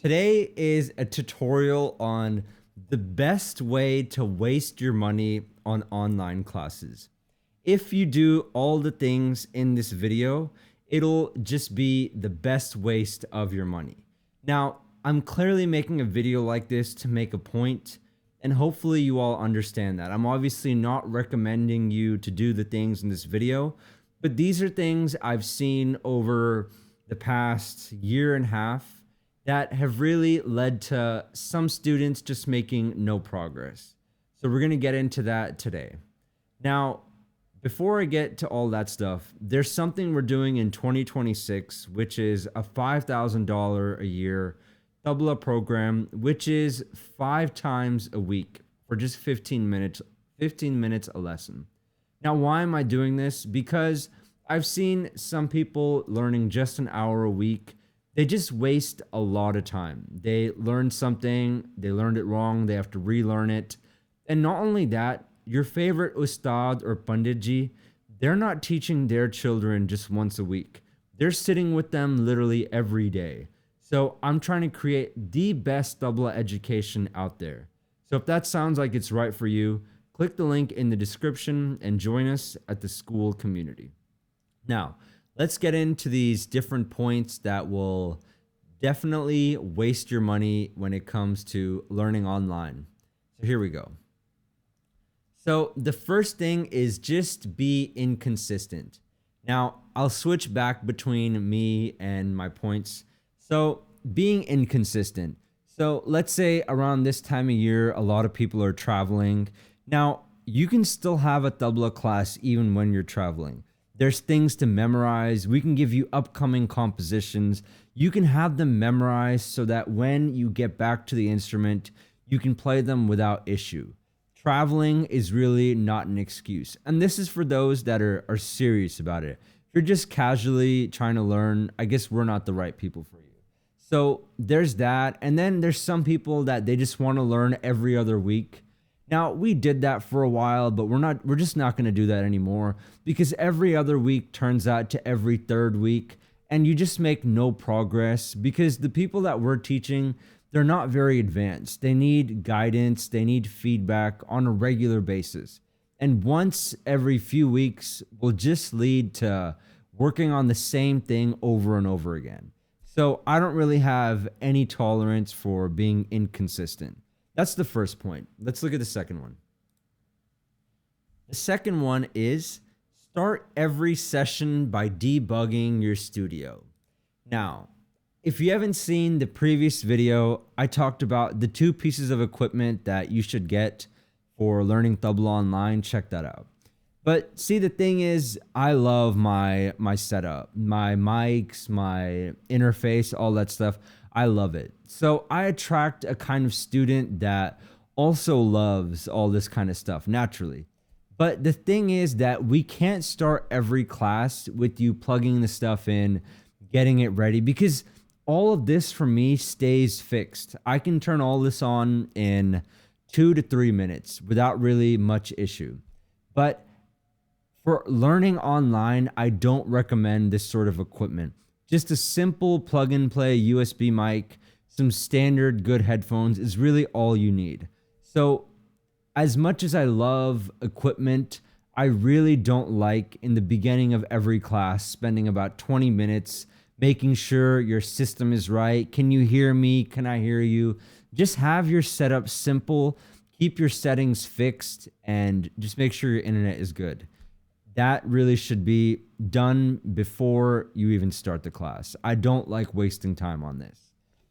Today is a tutorial on the best way to waste your money on online classes. If you do all the things in this video, it'll just be the best waste of your money. Now, I'm clearly making a video like this to make a point, and hopefully you all understand that. I'm obviously not recommending you to do the things in this video, but these are things I've seen over the past year and a half that have really led to some students just making no progress. So we're going to get into that today. Now, before I get to all that stuff, there's something we're doing in 2026, which is a $5,000 a year tabla program, which is 5 times a week for just 15 minutes a lesson. Now, why am I doing this? Because I've seen some people learning just an hour a week. They just waste a lot of time. They learn something, they learned it wrong, they have to relearn it. And not only that, your favorite ustad or panditji, they're not teaching their children just once a week. They're sitting with them literally every day. So I'm trying to create the best tabla education out there. So if that sounds like it's right for you, click the link in the description and join us at the school community. Now, let's get into these different points that will definitely waste your money when it comes to learning online. So here we go. So the first thing is just be inconsistent. Now, I'll switch back between me and my points. So being inconsistent. So let's say around this time of year, a lot of people are traveling. Now, you can still have a tabla class even when you're traveling. There's things to memorize. We can give you upcoming compositions. You can have them memorized so that when you get back to the instrument, you can play them without issue. Traveling is really not an excuse. And this is for those that are serious about it. If you're just casually trying to learn, I guess we're not the right people for you. So there's that. And then there's some people that they just want to learn every other week. Now, we did that for a while, but we're just not going to do that anymore because every other week turns out to every third week and you just make no progress because the people that we're teaching, they're not very advanced. They need guidance, they need feedback on a regular basis. And once every few weeks will just lead to working on the same thing over and over again. So I don't really have any tolerance for being inconsistent. That's the first point. Let's look at the second one. The second one is start every session by debugging your studio. Now, if you haven't seen the previous video, I talked about the 2 pieces of equipment that you should get for learning tabla online. Check that out. But see, the thing is, I love my setup, my mics, my interface, all that stuff. I love it. So I attract a kind of student that also loves all this kind of stuff naturally. But the thing is that we can't start every class with you plugging the stuff in, getting it ready, because all of this for me stays fixed. I can turn all this on in 2 to 3 minutes without really much issue. But for learning online, I don't recommend this sort of equipment. Just a simple plug and play USB mic, some standard good headphones is really all you need. So as much as I love equipment, I really don't like in the beginning of every class spending about 20 minutes making sure your system is right. Can you hear me? Can I hear you? Just have your setup simple, keep your settings fixed, and just make sure your internet is good. That really should be done before you even start the class. I don't like wasting time on this.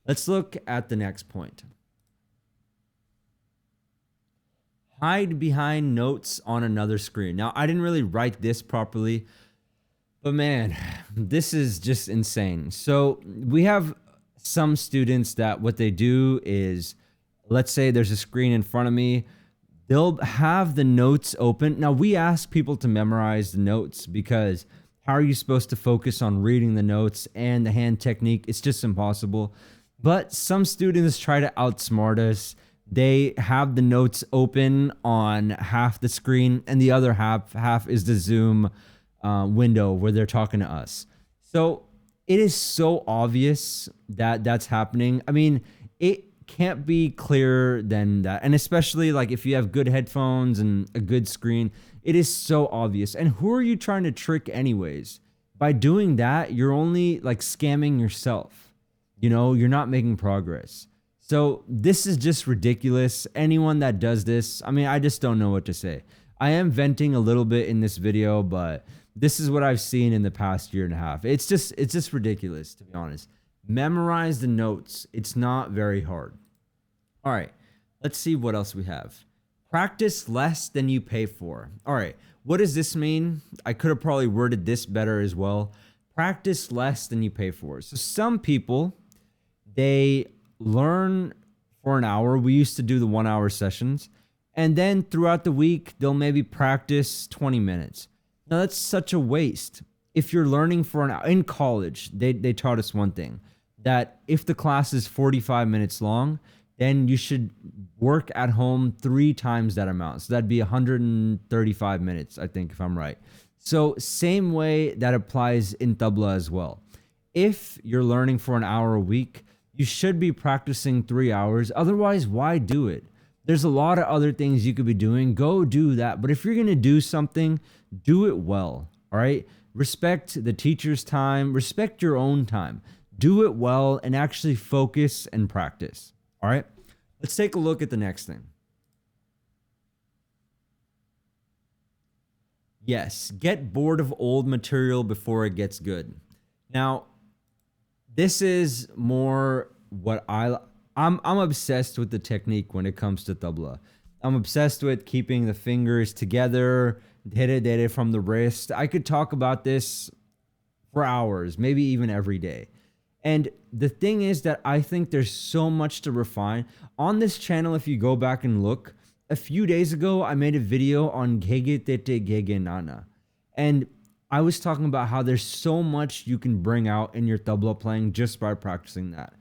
Let's look at the next point. Hide behind notes on another screen. Now, I didn't really write this properly, but man, this is just insane. So we have some students that what they do is, let's say there's a screen in front of me. They'll have the notes open. Now, we ask people to memorize the notes because how are you supposed to focus on reading the notes and the hand technique? It's just impossible. But some students try to outsmart us. They have the notes open on half the screen and the other half is the Zoom window where they're talking to us. So it is so obvious that that's happening. I mean, it can't be clearer than that. And especially like if you have good headphones and a good screen, it is so obvious. And who are you trying to trick anyways? By doing that, you're only like scamming yourself. You know, you're not making progress. So this is just ridiculous. Anyone that does this, I mean, I just don't know what to say. I am venting a little bit in this video, but this is what I've seen in the past year and a half. It's just ridiculous, to be honest. Memorize the notes. It's not very hard. All right, let's see what else we have. Practice less than you pay for. All right, what does this mean? I could have probably worded this better as well. Practice less than you pay for. So some people, they learn for an hour. We used to do the 1 hour sessions. And then throughout the week, they'll maybe practice 20 minutes. Now that's such a waste. If you're learning for an hour in college, they taught us one thing, that if the class is 45 minutes long, then you should work at home 3 times that amount. So that'd be 135 minutes, I think, if I'm right. So same way that applies in tabla as well. If you're learning for an hour a week, you should be practicing 3 hours. Otherwise, why do it? There's a lot of other things you could be doing. Go do that. But if you're going to do something, do it well. All right. Respect the teacher's time. Respect your own time. Do it well and actually focus and practice. All right. Let's take a look at the next thing. Yes. Get bored of old material before it gets good. Now, this is more what I'm obsessed with the technique when it comes to tabla. I'm obsessed with keeping the fingers together, dere from the wrist. I could talk about this for hours, maybe even every day. And the thing is that I think there's so much to refine. On this channel, if you go back and look, a few days ago, I made a video on gege tete gege nana. And I was talking about how there's so much you can bring out in your tabla playing just by practicing that.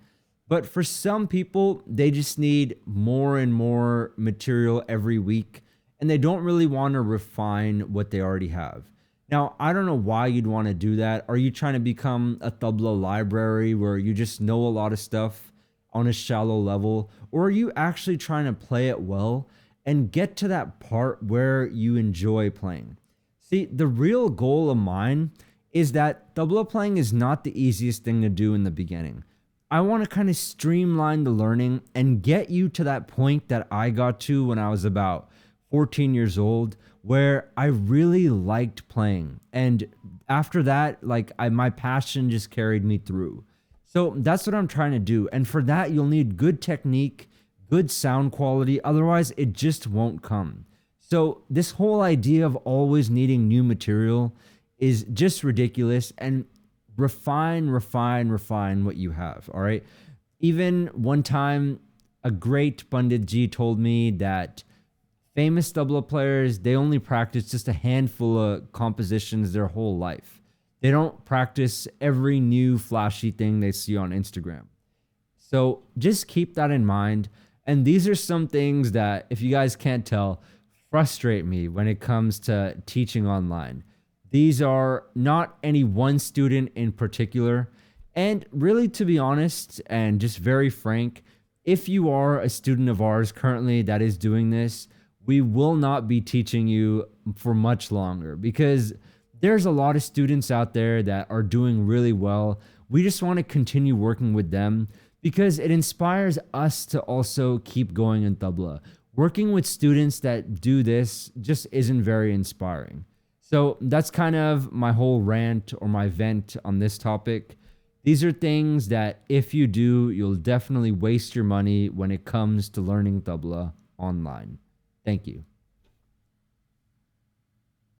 But for some people, they just need more and more material every week, and they don't really want to refine what they already have. Now, I don't know why you'd want to do that. Are you trying to become a tabla library where you just know a lot of stuff on a shallow level? Or are you actually trying to play it well and get to that part where you enjoy playing? See, the real goal of mine is that tabla playing is not the easiest thing to do in the beginning. I want to kind of streamline the learning and get you to that point that I got to when I was about 14 years old, where I really liked playing. And after that, like my passion just carried me through. So that's what I'm trying to do. And for that, you'll need good technique, good sound quality. Otherwise, it just won't come. So this whole idea of always needing new material is just ridiculous. And refine what you have. All right. Even one time, a great Pandit Ji told me that famous tabla players, they only practice just a handful of compositions their whole life. They don't practice every new flashy thing they see on Instagram. So just keep that in mind. And these are some things that, if you guys can't tell, frustrate me when it comes to teaching online. These are not any one student in particular. And really, to be honest, and just very frank, if you are a student of ours currently that is doing this, we will not be teaching you for much longer because there's a lot of students out there that are doing really well. We just want to continue working with them because it inspires us to also keep going in tabla. Working with students that do this just isn't very inspiring. So that's kind of my whole rant or my vent on this topic. These are things that if you do, you'll definitely waste your money when it comes to learning tabla online. Thank you.